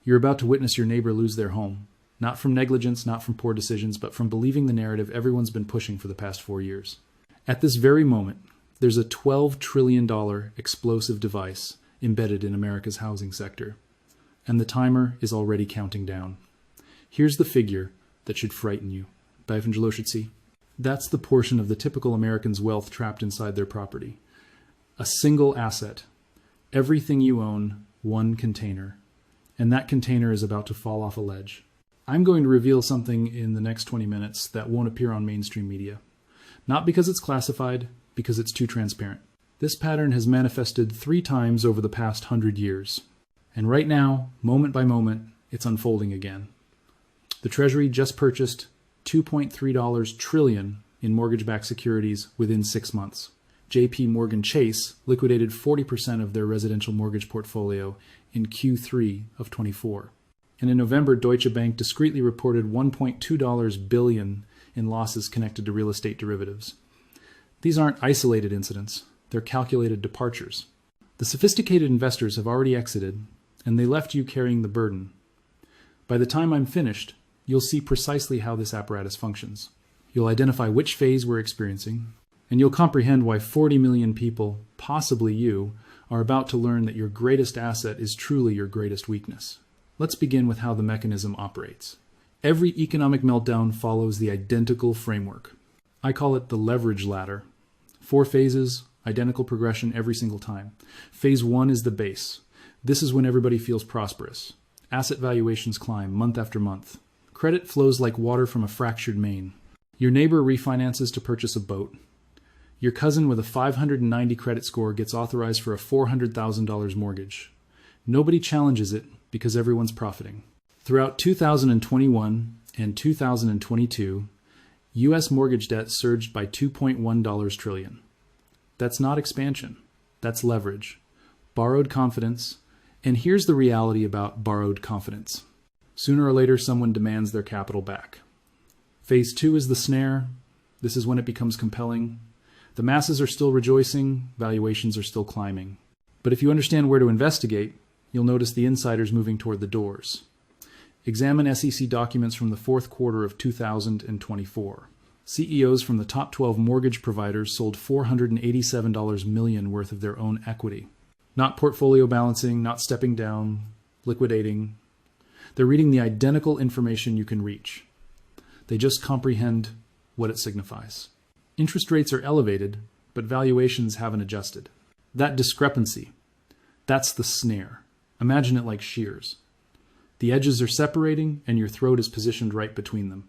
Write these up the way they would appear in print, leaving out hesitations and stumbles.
You're about to witness your neighbor lose their home. Not from negligence, not from poor decisions, but from believing the narrative everyone's been pushing for the past 4 years. At this very moment, there's a $12 trillion explosive device embedded in America's housing sector. And the timer is already counting down. Here's the figure that should frighten you. That's the portion of the typical American's wealth trapped inside their property. A single asset. Everything you own, one container. And that container is about to fall off a ledge. I'm going to reveal something in the next 20 minutes that won't appear on mainstream media. Not because it's classified, because it's too transparent. This pattern has manifested 3 times over the past 100 years. And right now, moment by moment, it's unfolding again. The Treasury just purchased $2.3 trillion in mortgage-backed securities within 6 months. J.P. Morgan Chase liquidated 40% of their residential mortgage portfolio in Q3 of 24. And in November, Deutsche Bank discreetly reported $1.2 billion in losses connected to real estate derivatives. These aren't isolated incidents, they're calculated departures. The sophisticated investors have already exited, and they left you carrying the burden. By the time I'm finished, you'll see precisely how this apparatus functions. You'll identify which phase we're experiencing, and you'll comprehend why 40 million people, possibly you, are about to learn that your greatest asset is truly your greatest weakness. Let's begin with how the mechanism operates. Every economic meltdown follows the identical framework. I call it the leverage ladder. 4 phases, identical progression every single time. Phase 1 is the base. This is when everybody feels prosperous. Asset valuations climb month after month. Credit flows like water from a fractured main. Your neighbor refinances to purchase a boat. Your cousin with a 590 credit score gets authorized for a $400,000 mortgage. Nobody challenges it because everyone's profiting. Throughout 2021 and 2022, U.S. mortgage debt surged by $2.1 trillion. That's not expansion. That's leverage. Borrowed confidence. And here's the reality about borrowed confidence. Sooner or later, someone demands their capital back. Phase 2 is the snare. This is when it becomes compelling. The masses are still rejoicing. Valuations are still climbing. But if you understand where to investigate, you'll notice the insiders moving toward the doors. Examine SEC documents from the 4th quarter of 2024. CEOs from the top 12 mortgage providers sold $487 million worth of their own equity. Not portfolio balancing, not stepping down, liquidating. They're reading the identical information you can reach. They just comprehend what it signifies. Interest rates are elevated, but valuations haven't adjusted. That discrepancy, that's the snare. Imagine it like shears. The edges are separating, and your throat is positioned right between them.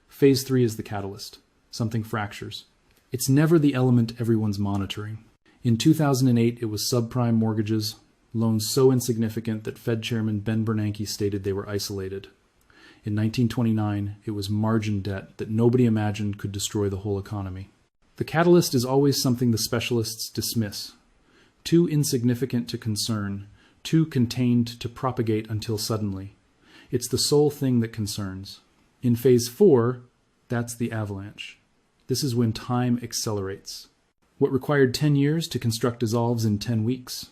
Phase 3 is the catalyst. Something fractures. It's never the element everyone's monitoring. In 2008, it was subprime mortgages, loans so insignificant that Fed Chairman Ben Bernanke stated they were isolated. In 1929, it was margin debt that nobody imagined could destroy the whole economy. The catalyst is always something the specialists dismiss. Too insignificant to concern, too contained to propagate until suddenly. It's the sole thing that concerns. In phase 4, that's the avalanche. This is when time accelerates. What required 10 years to construct dissolves in 10 weeks.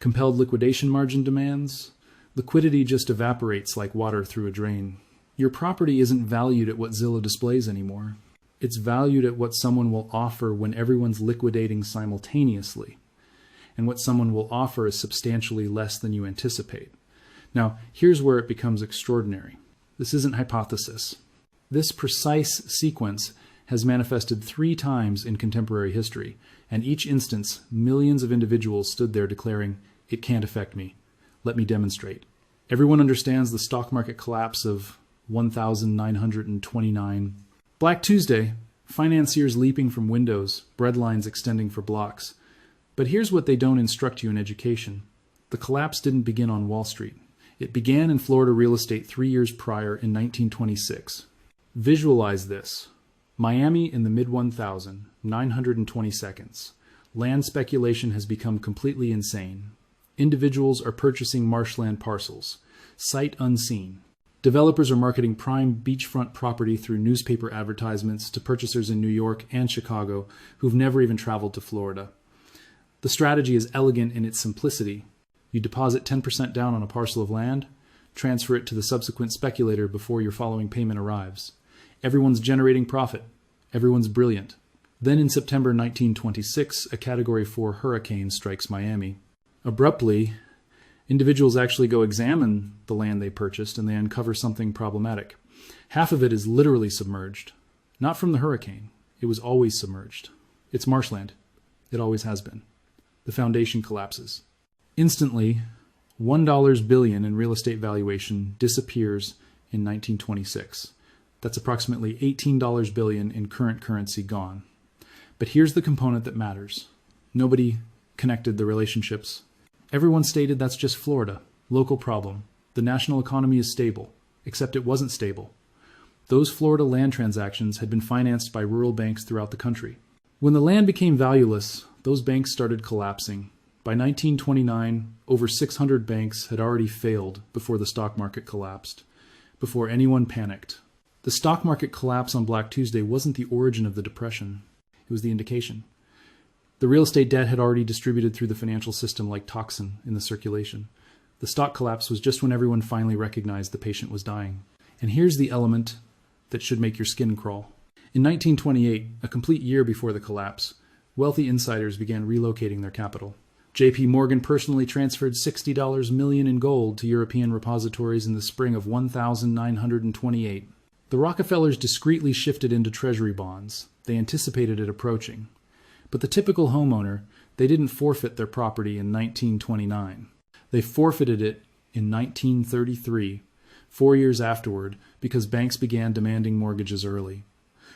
Compelled liquidation margin demands. Liquidity just evaporates like water through a drain. Your property isn't valued at what Zillow displays anymore. It's valued at what someone will offer when everyone's liquidating simultaneously. And what someone will offer is substantially less than you anticipate. Now, here's where it becomes extraordinary. This isn't hypothesis. This precise sequence has manifested 3 times in contemporary history, and each instance, millions of individuals stood there declaring, "It can't affect me. Let me demonstrate." Everyone understands the stock market collapse of 1929. Black Tuesday, financiers leaping from windows, breadlines extending for blocks. But here's what they don't instruct you in education. The collapse didn't begin on Wall Street. It began in Florida real estate 3 years prior in 1926. Visualize this. Miami in the mid-1000, 920 seconds. Land speculation has become completely insane. Individuals are purchasing marshland parcels, sight unseen. Developers are marketing prime beachfront property through newspaper advertisements to purchasers in New York and Chicago who've never even traveled to Florida. The strategy is elegant in its simplicity. You deposit 10% down on a parcel of land, transfer it to the subsequent speculator before your following payment arrives. Everyone's generating profit. Everyone's brilliant. Then in September 1926, a Category 4 hurricane strikes Miami. Abruptly, individuals actually go examine the land they purchased and they uncover something problematic. Half of it is literally submerged. Not from the hurricane. It was always submerged. It's marshland. It always has been. The foundation collapses. Instantly, $1 billion in real estate valuation disappears in 1926. That's approximately $18 billion in current currency gone. But here's the component that matters. Nobody connected the relationships. Everyone stated that's just Florida. Local problem. The national economy is stable. Except it wasn't stable. Those Florida land transactions had been financed by rural banks throughout the country. When the land became valueless, those banks started collapsing. By 1929, over 600 banks had already failed before the stock market collapsed, before anyone panicked. The stock market collapse on Black Tuesday wasn't the origin of the Depression. It was the indication. The real estate debt had already distributed through the financial system like toxin in the circulation. The stock collapse was just when everyone finally recognized the patient was dying. And here's the element that should make your skin crawl. In 1928, a complete year before the collapse, wealthy insiders began relocating their capital. J.P. Morgan personally transferred $60 million in gold to European repositories in the spring of 1928. The Rockefellers discreetly shifted into treasury bonds. They anticipated it approaching. But the typical homeowner, they didn't forfeit their property in 1929. They forfeited it in 1933, 4 years afterward, because banks began demanding mortgages early.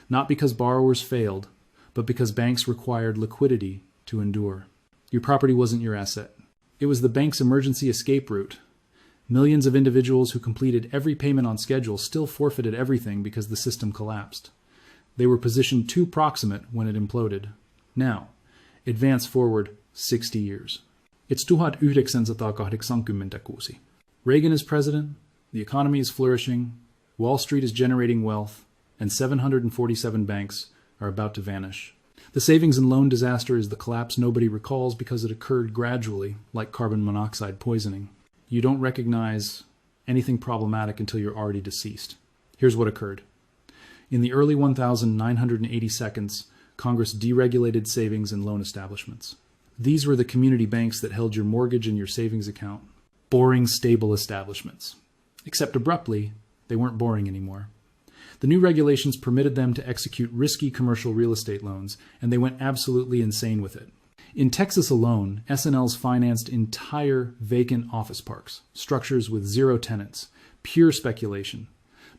Not because borrowers failed, but because banks required liquidity to endure. Your property wasn't your asset. It was the bank's emergency escape route. Millions of individuals who completed every payment on schedule still forfeited everything because the system collapsed. They were positioned too proximate when it imploded. Now, advance forward 60 years. It's 1986. Reagan is president, the economy is flourishing, Wall Street is generating wealth, and 747 banks are about to vanish. The savings and loan disaster is the collapse nobody recalls because it occurred gradually, like carbon monoxide poisoning. You don't recognize anything problematic until you're already deceased. Here's what occurred. In the early 1980 seconds, Congress deregulated savings and loan establishments. These were the community banks that held your mortgage and your savings account. Boring, stable establishments. Except abruptly, they weren't boring anymore. The new regulations permitted them to execute risky commercial real estate loans, and they went absolutely insane with it. In Texas alone, S&Ls financed entire vacant office parks, structures with 0 tenants, pure speculation.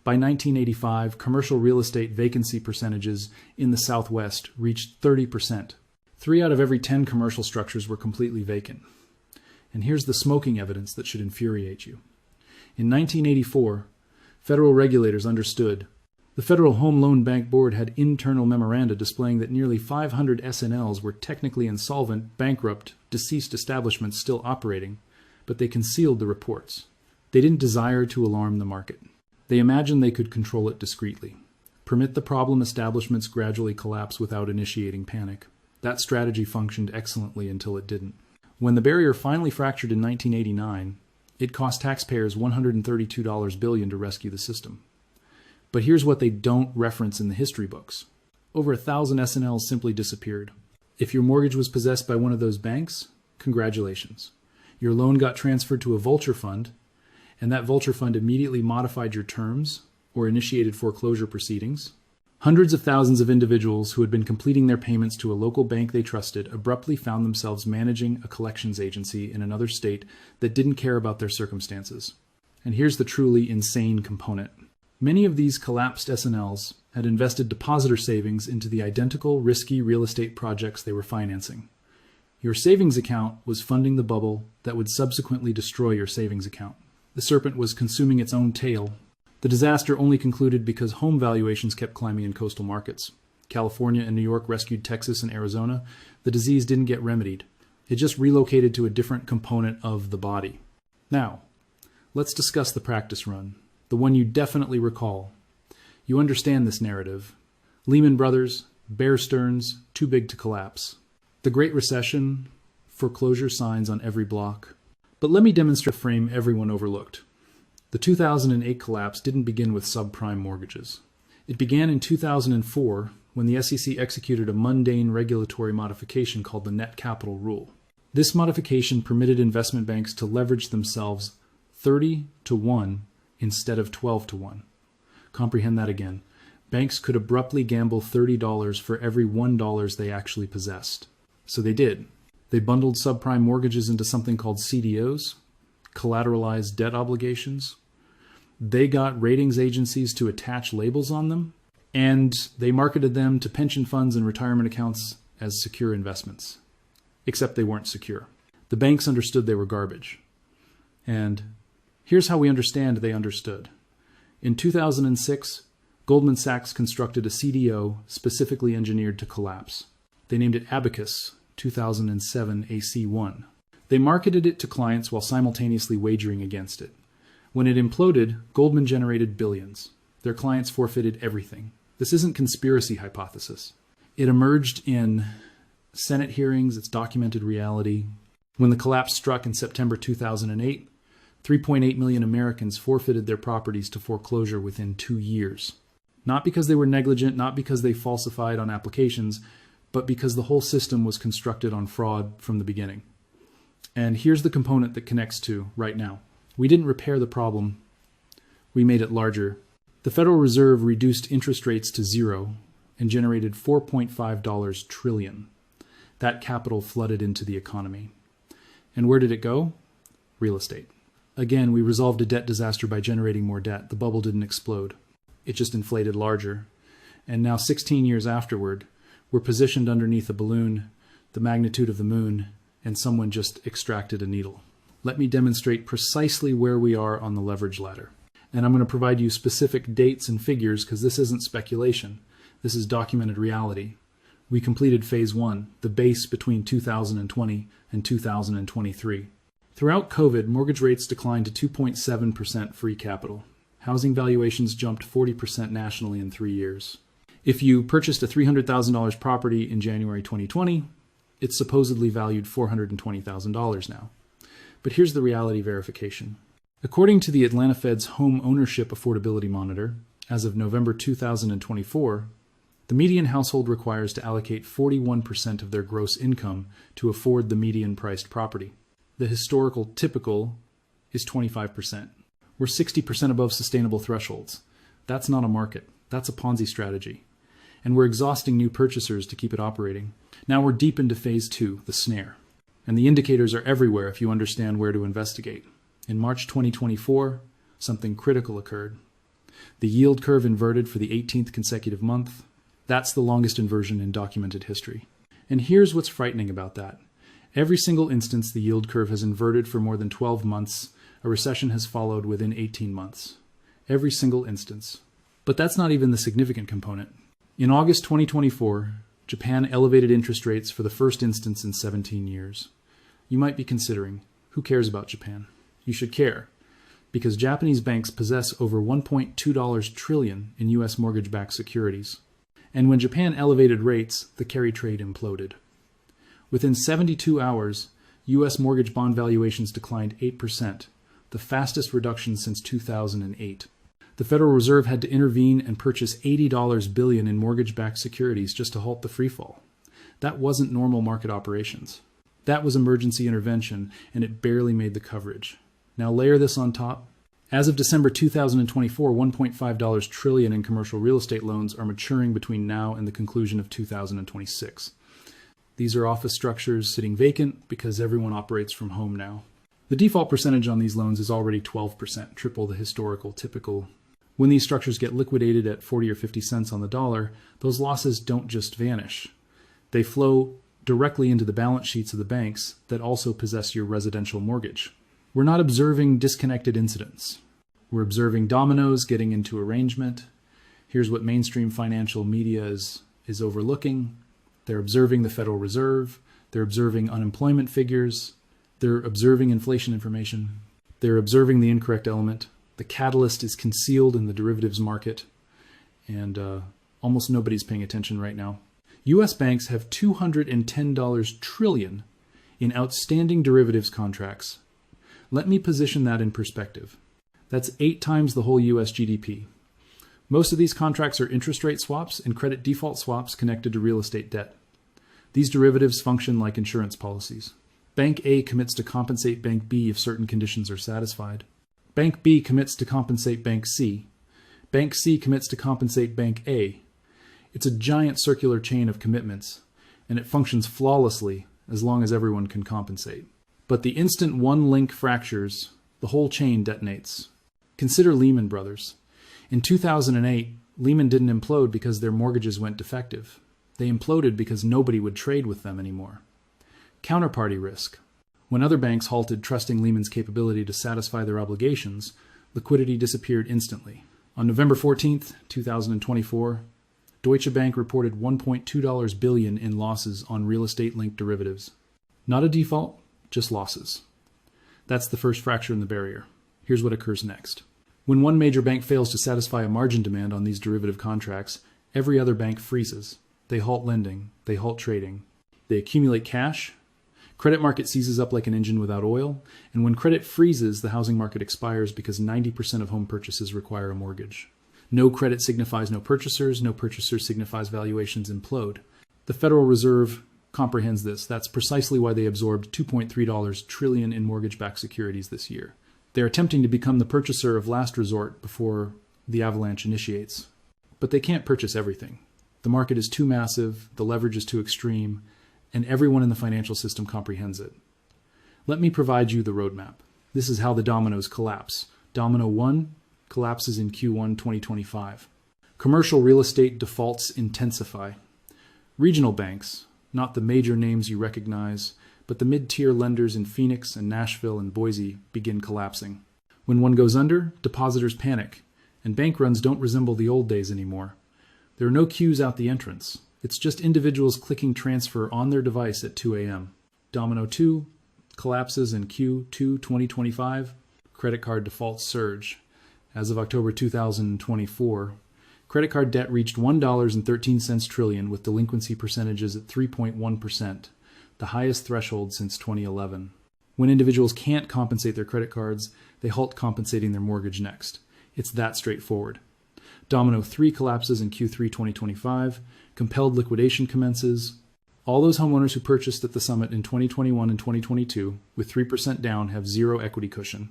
By 1985, commercial real estate vacancy percentages in the Southwest reached 30%. 3 out of every 10 commercial structures were completely vacant. And here's the smoking evidence that should infuriate you. In 1984, federal regulators understood. The Federal Home Loan Bank Board had internal memoranda displaying that nearly 500 S&Ls were technically insolvent, bankrupt, deceased establishments still operating, but they concealed the reports. They didn't desire to alarm the market. They imagined they could control it discreetly. Permit the problem establishments gradually collapse without initiating panic. That strategy functioned excellently until it didn't. When the barrier finally fractured in 1989, it cost taxpayers $132 billion to rescue the system. But here's what they don't reference in the history books. Over 1,000 S&Ls simply disappeared. If your mortgage was possessed by one of those banks, congratulations. Your loan got transferred to a vulture fund, and that vulture fund immediately modified your terms or initiated foreclosure proceedings. Hundreds of thousands of individuals who had been completing their payments to a local bank they trusted abruptly found themselves managing a collections agency in another state that didn't care about their circumstances. And here's the truly insane component. Many of these collapsed S&Ls had invested depositor savings into the identical risky real estate projects they were financing. Your savings account was funding the bubble that would subsequently destroy your savings account. The serpent was consuming its own tail. The disaster only concluded because home valuations kept climbing in coastal markets. California and New York rescued Texas and Arizona. The disease didn't get remedied. It just relocated to a different component of the body. Now, let's discuss the practice run, the one you definitely recall. You understand this narrative. Lehman Brothers, Bear Stearns, too big to collapse. The Great Recession, foreclosure signs on every block. But let me demonstrate a frame everyone overlooked. The 2008 collapse didn't begin with subprime mortgages. It began in 2004 when the SEC executed a mundane regulatory modification called the net capital rule. This modification permitted investment banks to leverage themselves 30 to 1 instead of 12 to 1. Comprehend that again. Banks could abruptly gamble $30 for every $1 they actually possessed. So they did. They bundled subprime mortgages into something called CDOs, collateralized debt obligations. They got ratings agencies to attach labels on them, and they marketed them to pension funds and retirement accounts as secure investments. Except they weren't secure. The banks understood they were garbage. And here's how we understand they understood. In 2006, Goldman Sachs constructed a CDO specifically engineered to collapse. They named it Abacus 2007 AC1. They marketed it to clients while simultaneously wagering against it. When it imploded, Goldman generated billions. Their clients forfeited everything. This isn't conspiracy hypothesis. It emerged in Senate hearings, it's documented reality. When the collapse struck in September 2008, 3.8 million Americans forfeited their properties to foreclosure within 2 years. Not because they were negligent, not because they falsified on applications, but because the whole system was constructed on fraud from the beginning. And here's the component that connects to right now. We didn't repair the problem, we made it larger. The Federal Reserve reduced interest rates to zero and generated $4.5 trillion. That capital flooded into the economy. And where did it go? Real estate. Again, we resolved a debt disaster by generating more debt. The bubble didn't explode. It just inflated larger. And now 16 years afterward, we're positioned underneath a balloon, the magnitude of the moon, and someone just extracted a needle. Let me demonstrate precisely where we are on the leverage ladder. And I'm going to provide you specific dates and figures because this isn't speculation. This is documented reality. We completed phase 1, the base between 2020 and 2023. Throughout COVID, mortgage rates declined to 2.7% free capital. Housing valuations jumped 40% nationally in 3 years. If you purchased a $300,000 property in January 2020, it's supposedly valued $420,000 now. But here's the reality verification. According to the Atlanta Fed's Home Ownership Affordability Monitor, as of November 2024, the median household requires to allocate 41% of their gross income to afford the median-priced property. The historical typical is 25%. We're 60% above sustainable thresholds. That's not a market. That's a Ponzi strategy. And we're exhausting new purchasers to keep it operating. Now we're deep into phase 2, the snare. And the indicators are everywhere if you understand where to investigate. In March 2024, something critical occurred. The yield curve inverted for the 18th consecutive month. That's the longest inversion in documented history. And here's what's frightening about that. Every single instance the yield curve has inverted for more than 12 months, a recession has followed within 18 months. Every single instance. But that's not even the significant component. In August 2024, Japan elevated interest rates for the first instance in 17 years. You might be considering, who cares about Japan? You should care, because Japanese banks possess over $1.2 trillion in U.S. mortgage-backed securities. And when Japan elevated rates, the carry trade imploded. Within 72 hours, U.S. mortgage bond valuations declined 8%, the fastest reduction since 2008. The Federal Reserve had to intervene and purchase $80 billion in mortgage-backed securities just to halt the freefall. That wasn't normal market operations. That was emergency intervention, and it barely made the coverage. Now layer this on top. As of December 2024, $1.5 trillion in commercial real estate loans are maturing between now and the conclusion of 2026. These are office structures sitting vacant because everyone operates from home now. The default percentage on these loans is already 12%, triple the historical typical. When these structures get liquidated at 40 or 50 cents on the dollar, those losses don't just vanish. They flow directly into the balance sheets of the banks that also possess your residential mortgage. We're not observing disconnected incidents. We're observing dominoes getting into arrangement. Here's what mainstream financial media is overlooking. They're observing the Federal Reserve. They're observing unemployment figures. They're observing inflation information. They're observing the incorrect element. The catalyst is concealed in the derivatives market, and almost nobody's paying attention right now. U.S. banks have $210 trillion in outstanding derivatives contracts. Let me position that in perspective. That's 8 times the whole US GDP. Most of these contracts are interest rate swaps and credit default swaps connected to real estate debt. These derivatives function like insurance policies. Bank A commits to compensate Bank B if certain conditions are satisfied. Bank B commits to compensate Bank C. Bank C commits to compensate Bank A. It's a giant circular chain of commitments, and it functions flawlessly as long as everyone can compensate. But the instant one link fractures, the whole chain detonates. Consider Lehman Brothers. In 2008, Lehman didn't implode because their mortgages went defective. They imploded because nobody would trade with them anymore. Counterparty risk. When other banks halted trusting Lehman's capability to satisfy their obligations, liquidity disappeared instantly. On November 14, 2024, Deutsche Bank reported $1.2 billion in losses on real estate-linked derivatives. Not a default, just losses. That's the first fracture in the barrier. Here's what occurs next. When one major bank fails to satisfy a margin demand on these derivative contracts, every other bank freezes. They halt lending. They halt trading. They accumulate cash. Credit market seizes up like an engine without oil. And when credit freezes, the housing market expires because 90% of home purchases require a mortgage. No credit signifies no purchasers. No purchasers signifies valuations implode. The Federal Reserve comprehends this. That's precisely why they absorbed $2.3 trillion in mortgage-backed securities this year. They're attempting to become the purchaser of last resort before the avalanche initiates. But they can't purchase everything. The market is too massive, the leverage is too extreme, and everyone in the financial system comprehends it. Let me provide you the roadmap. This is how the dominoes collapse. Domino 1 collapses in Q1 2025. Commercial real estate defaults intensify. Regional banks, not the major names you recognize, but the mid-tier lenders in Phoenix and Nashville and Boise begin collapsing. When one goes under, depositors panic, and bank runs don't resemble the old days anymore. There are no queues out the entrance. It's just individuals clicking transfer on their device at 2 a.m. Domino 2 collapses in Q2 2025. Credit card defaults surge. As of October 2024, credit card debt reached $1.13 trillion with delinquency percentages at 3.1%, the highest threshold since 2011. When individuals can't compensate their credit cards, they halt compensating their mortgage next. It's that straightforward. Domino 3 collapses in Q3 2025. Compelled liquidation commences. All those homeowners who purchased at the summit in 2021 and 2022 with 3% down have zero equity cushion.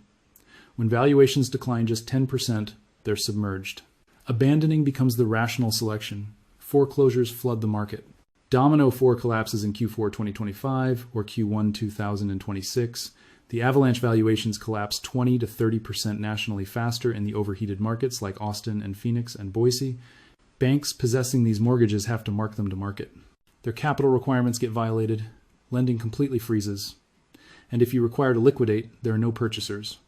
When valuations decline just 10%, they're submerged. Abandoning becomes the rational selection. Foreclosures flood the market. Domino 4 collapses in Q4 2025 or Q1 2026. The avalanche valuations collapse 20 to 30% nationally faster in the overheated markets like Austin and Phoenix and Boise. Banks possessing these mortgages have to mark them to market. Their capital requirements get violated. Lending completely freezes. And if you require to liquidate, there are no purchasers.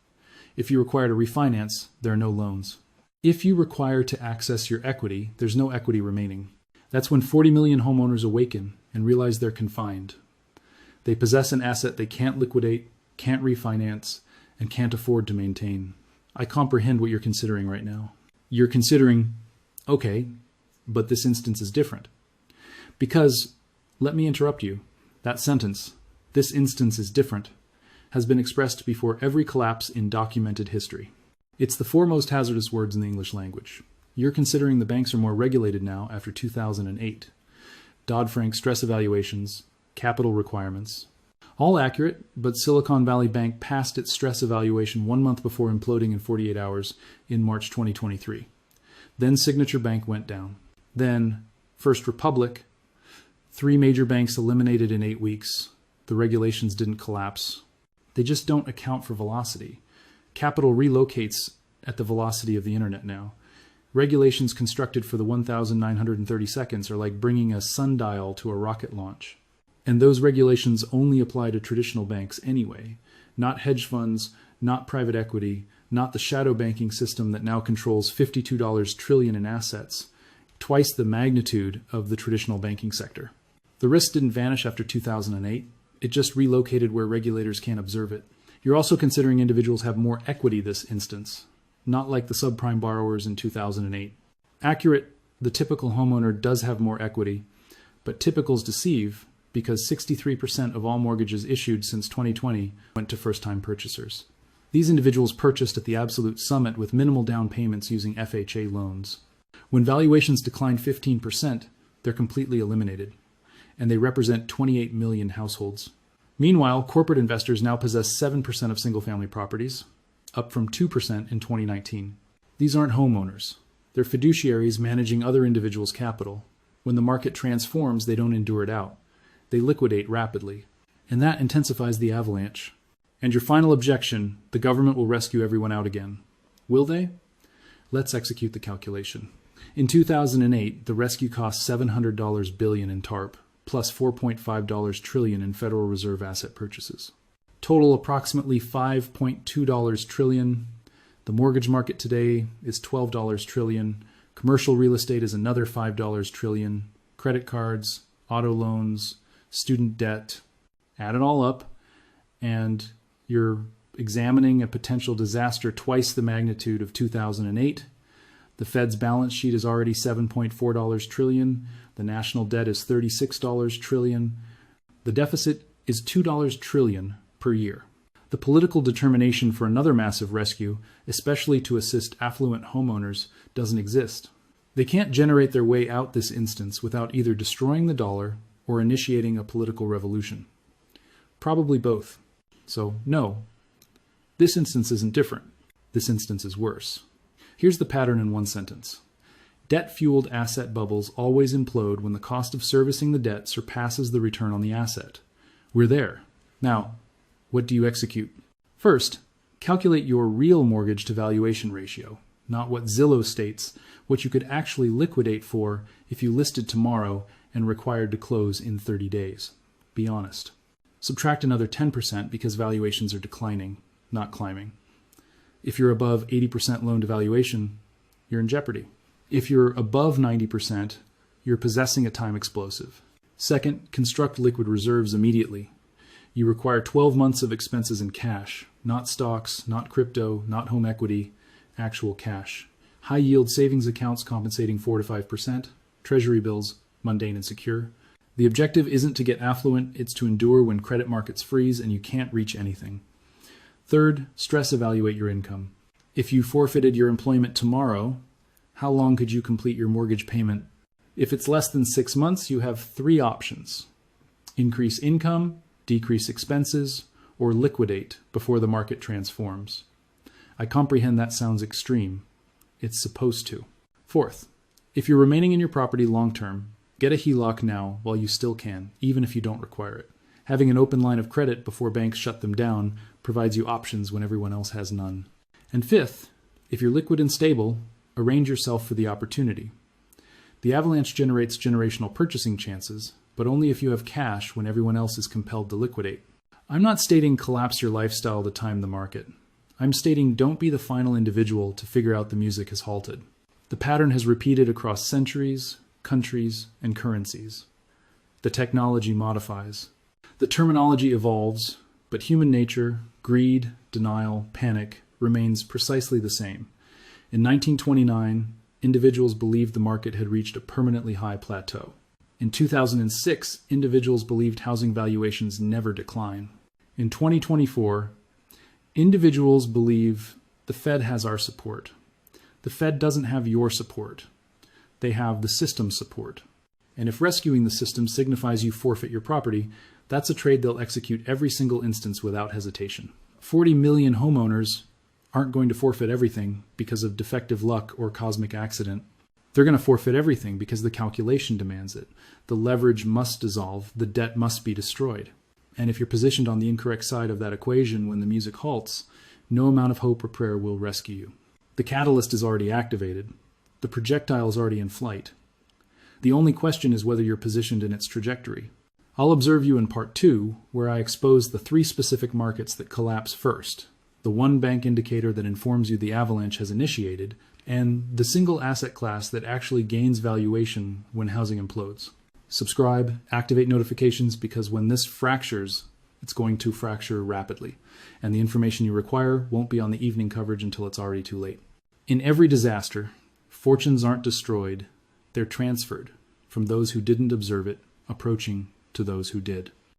If you require to refinance, there are no loans. If you require to access your equity, there's no equity remaining. That's when 40 million homeowners awaken and realize they're confined. They possess an asset they can't liquidate, can't refinance, and can't afford to maintain. I comprehend what you're considering right now. You're considering, okay, but this instance is different. Because, let me interrupt you, that sentence, this instance is different, has been expressed before every collapse in documented history. It's the foremost hazardous words in the English language. You're considering the banks are more regulated now after 2008. Dodd-Frank stress evaluations, capital requirements. All accurate, but Silicon Valley Bank passed its stress evaluation 1 month before imploding in 48 hours in March 2023. Then Signature Bank went down. Then First Republic. 3 major banks eliminated in 8 weeks. The regulations didn't collapse. They just don't account for velocity. Capital relocates at the velocity of the internet now. Regulations constructed for the 1,930 seconds are like bringing a sundial to a rocket launch. And those regulations only apply to traditional banks anyway, not hedge funds, not private equity, not the shadow banking system that now controls $52 trillion in assets, twice the magnitude of the traditional banking sector. The risk didn't vanish after 2008. It just relocated where regulators can't observe it. You're also considering individuals have more equity this instance, not like the subprime borrowers in 2008. Accurate, the typical homeowner does have more equity, but typicals deceive because 63% of all mortgages issued since 2020 went to first-time purchasers. These individuals purchased at the absolute summit with minimal down payments using FHA loans. When valuations decline 15%, they're completely eliminated, and they represent 28 million households. Meanwhile, corporate investors now possess 7% of single-family properties, up from 2% in 2019. These aren't homeowners. They're fiduciaries managing other individuals' capital. When the market transforms, they don't endure it out. They liquidate rapidly, and that intensifies the avalanche. And your final objection, the government will rescue everyone out again. Will they? Let's execute the calculation. In 2008, the rescue cost $700 billion in TARP, plus $4.5 trillion in Federal Reserve asset purchases. Total approximately $5.2 trillion. The mortgage market today is $12 trillion. Commercial real estate is another $5 trillion. Credit cards, auto loans, student debt. Add it all up, and you're examining a potential disaster twice the magnitude of 2008. The Fed's balance sheet is already $7.4 trillion. The national debt is $36 trillion. The deficit is $2 trillion per year. The political determination for another massive rescue, especially to assist affluent homeowners, doesn't exist. They can't generate their way out this instance without either destroying the dollar or initiating a political revolution. Probably both. So, no, this instance isn't different. This instance is worse. Here's the pattern in one sentence. Debt-fueled asset bubbles always implode when the cost of servicing the debt surpasses the return on the asset. We're there. Now, what do you execute? First, calculate your real mortgage to valuation ratio, not what Zillow states, what you could actually liquidate for if you listed tomorrow and required to close in 30 days. Be honest. Subtract another 10% because valuations are declining, not climbing. If you're above 80% loan to valuation, you're in jeopardy. If you're above 90%, you're possessing a time explosive. Second, construct liquid reserves immediately. You require 12 months of expenses in cash, not stocks, not crypto, not home equity, actual cash. High-yield savings accounts compensating 4 to 5%, treasury bills, mundane and secure. The objective isn't to get affluent, it's to endure when credit markets freeze and you can't reach anything. Third, stress evaluate your income. If you forfeited your employment tomorrow, how long could you complete your mortgage payment? If it's less than 6 months, you have 3 options. Increase income, decrease expenses, or liquidate before the market transforms. I comprehend that sounds extreme. It's supposed to. Fourth, if you're remaining in your property long-term, get a HELOC now while you still can, even if you don't require it. Having an open line of credit before banks shut them down provides you options when everyone else has none. And fifth, if you're liquid and stable, arrange yourself for the opportunity. The avalanche generates generational purchasing chances, but only if you have cash when everyone else is compelled to liquidate. I'm not stating collapse your lifestyle to time the market. I'm stating don't be the final individual to figure out the music has halted. The pattern has repeated across centuries, countries, and currencies. The technology modifies. The terminology evolves, but human nature, greed, denial, panic remains precisely the same. In 1929, individuals believed the market had reached a permanently high plateau. In 2006, individuals believed housing valuations never decline. In 2024, individuals believe the Fed has our support. The Fed doesn't have your support. They have the system's support. And if rescuing the system signifies you forfeit your property, that's a trade they'll execute every single instance without hesitation. 40 million homeowners aren't going to forfeit everything because of defective luck or cosmic accident. They're going to forfeit everything because the calculation demands it. The leverage must dissolve. The debt must be destroyed. And if you're positioned on the incorrect side of that equation when the music halts, no amount of hope or prayer will rescue you. The catalyst is already activated. The projectile is already in flight. The only question is whether you're positioned in its trajectory. I'll observe you in part 2, where I expose the 3 specific markets that collapse first, the one bank indicator that informs you the avalanche has initiated, and the single asset class that actually gains valuation when housing implodes. Subscribe, activate notifications, because when this fractures, it's going to fracture rapidly, and the information you require won't be on the evening coverage until it's already too late. In every disaster, fortunes aren't destroyed, they're transferred from those who didn't observe it, approaching to those who did.